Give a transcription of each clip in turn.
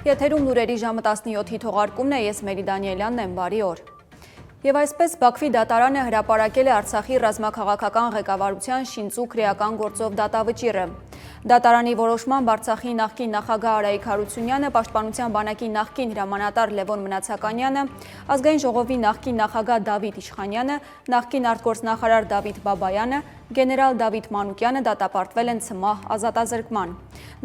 Եթերում լուրերի ժամը 17-ի թողարկումն է, ես Մերի Դանիելյանն եմ, բարի օր։ Եվ այսպես Բաքվի դատարանը հրապարակել է Արցախի ռազմաքաղաքական ղեկավարության շինծու քրեական գործով դատավճիռը։ Դատարանի որոշմամբ Արցախի նախկին նախագահ Արայիկ Հարությունյանը, Պաշտպանության բանակի նախկին հրամանատար Լևոն Մնացականյանը, Ազգային ժողովի նախկին նախագահ Դավիթ Իշխանյանը, նախկին արտգործնախարար Դավիթ Բաբայանը, գեներալ Դավիթ Մանուկյանը դատապարտվել են ցմահ ազատազրկման։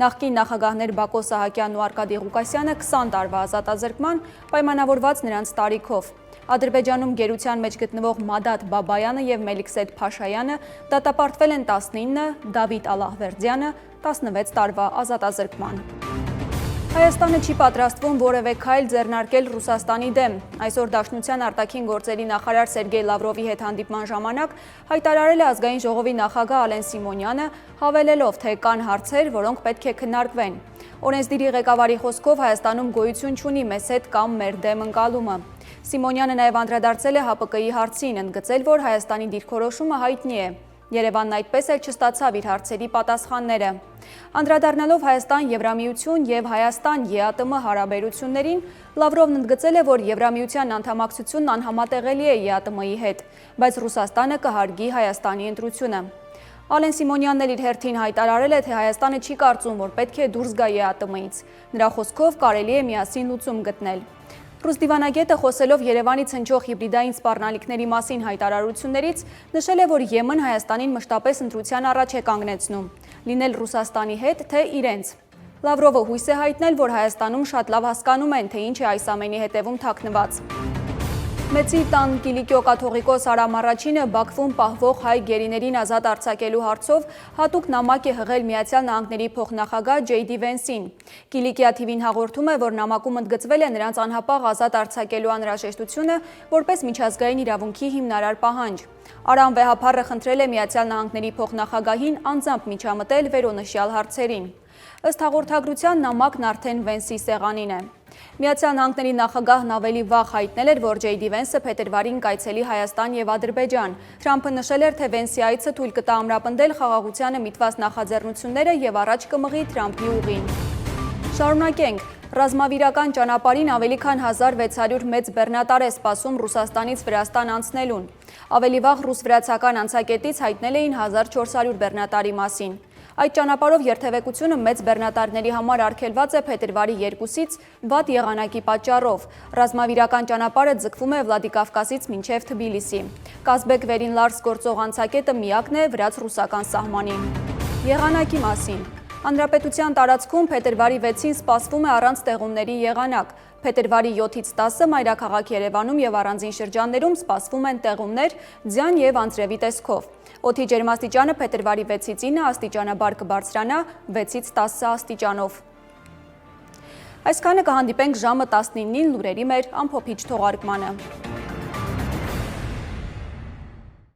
Նախկին նախագահներ Բակո Սահակյանն ու Արկադի Ղուկասյանը 20 տարվա ազատազրկման, պայմանավորված նրանց տարիքով։ Ադրբեջանում գերության մեջ գտնվող Մադադ Բաբայանը և Մելիքսեդ Փաշայանը դատապարտվել են 19, Դավիթ Ալլահվերդյանը 16 տարվա ազատազրկման։ Հայաստանը չի պատրաստվում որևէ քայլ ձեռնարկել Ռուսաստանի դեմ։ Այսօր Դաշնության արտաքին գործերի նախարար Սերգեյ Լավրովի հետ հանդիպման ժամանակ հայտարարել է Ազգային ժողովի նախագահ Ալեն Սիմոնյանը, հավելելով, թե կան հարցեր, որոնք պետք է քննարկվեն։ Օրենսդիրի ղեկավարի խոսքով Հայաստանում գոյություն չունի մեզ հետ կամ մեր դեմ ընկալումը։ Սիմոնյանը նաև անդրադարձել է ՀԱՊԿ-ի հարցին, ընդգծել, որ Հայաստանի դիրքորոշումը հայտնի է։ Երևանն այդպես էլ չստացավ իր հարցերի պատասխանները։ Անդրադառնալով Հայաստան-Եվրամիություն և Հայաստան-ԵԱՏՄ հարաբերություններին, Լավրովն ընդգծել է, որ Եվրամիության անդամակցությունն անհամատեղելի է ԵԱՏՄ-ի հետ, բայց Ռուսաստանը կհարգի Հայաստանի ընտրությունը։ Ալեն Սիմոնյանն էլ իր հերթին հայտարարել է, թե Հայաստանը չի կարծում, որ պետք է դուրս գա ԵԱՏՄ-ից։ Նրա խոսքով կարելի է միասին լուծում գտնել։ Ռուս դիվանագետը խոսելով Երևանից հնչող հիբրիդային սպառնալիքների մասին հայտարարություններից նշել է, որ Եմեն Հայաստանին մշտապես ընտրության առաջ է կանգնեցնում, լինել Ռուսաստանի հետ, թե իրենց։ Լավրովը հույս է հայտնել, որ Հայաստանում շատ լավ հասկանում են, թե ինչ է այս ամենի հետևում թաքնված։ Մեծի տան Կիլիկիո կաթողիկոս Արամ Առաջինը Բաքվում պահվող հայ գերիներին ազատ արձակելու հարցով հատուկ նամակ է հղել Միացյալ Նահանգների փոխնախագահ Ջեյդի Վենսին։ Կիլիկիա TV-ն հաղորդում է, որ նամակում ընդգծվել է նրանց անհապաղ ազատ արձակելու անհրաժեշտությունը որպես միջազգային իրավունքի հիմնարար պահանջ։ Արամ վեհափառը խնդրել է Միացյալ Նահանգների փոխնախագահին անձամբ միջամտել վերոնշյալ հարցերին։ Ըստ հաղորդագրության նամակն արդեն Վենսի սեղանին է։ Միացյալ Նահանգների նախագահն ավելի վաղ հայտնել էր, որ Ջեյդի Վենսը փետրվարին կայցելի Հայաստան և Ադրբեջան։ Թրամփը նշել էր, թե Վենսի այցը թույլ կտա ամրապնդել խաղաղությանը միտված նախաձեռնությունները և առաջ կմղի Թրամփի ուղին։ Շարունակենք։ Ռազմավիրական ճանապարհին ավելի քան 1600 մեծ բեռնատար է սպասում Ռուսաստանից Վրաստան անցնելուն։ Ավելի վաղ ռուս-վրացական անցակետից հայտնել էին 1400 բեռնատարի մասին։ Այդ ճանապարհով երթևեկությունը մեծ բեռնատարների համար արգելված է փետրվարի 2-ից վատ եղանակի պատճառով։ Ռազմավիրական ճանապարհը ձգվում է Վլադիկավկասից մինչև Թբիլիսի։ Կազբեկ Վերին-Լարս գործող անցակետը միակն է վրաց-ռուսական սահմանին։ Եղանակի մասին։ Հանրապետության տարածքում փետրվարի 6-ին սպասվում է առանց տեղումների եղանակ։ Փետրվարի 7-ից 10-ը մայրաքաղաք Երևանում և առանձին շրջաններում սպասվում են տեղումներ ձյան և անձրևի տեսքով։ Օդի ջերմաստիճանը փետրվարի 6-ից 9 աստիճանաբար կբարձրանա 6-ից 10 աստիճանով։ Այսքանը կհանդիպենք ժամը 19-ին լուրերի մեր ամփոփիչ թողարկմանը։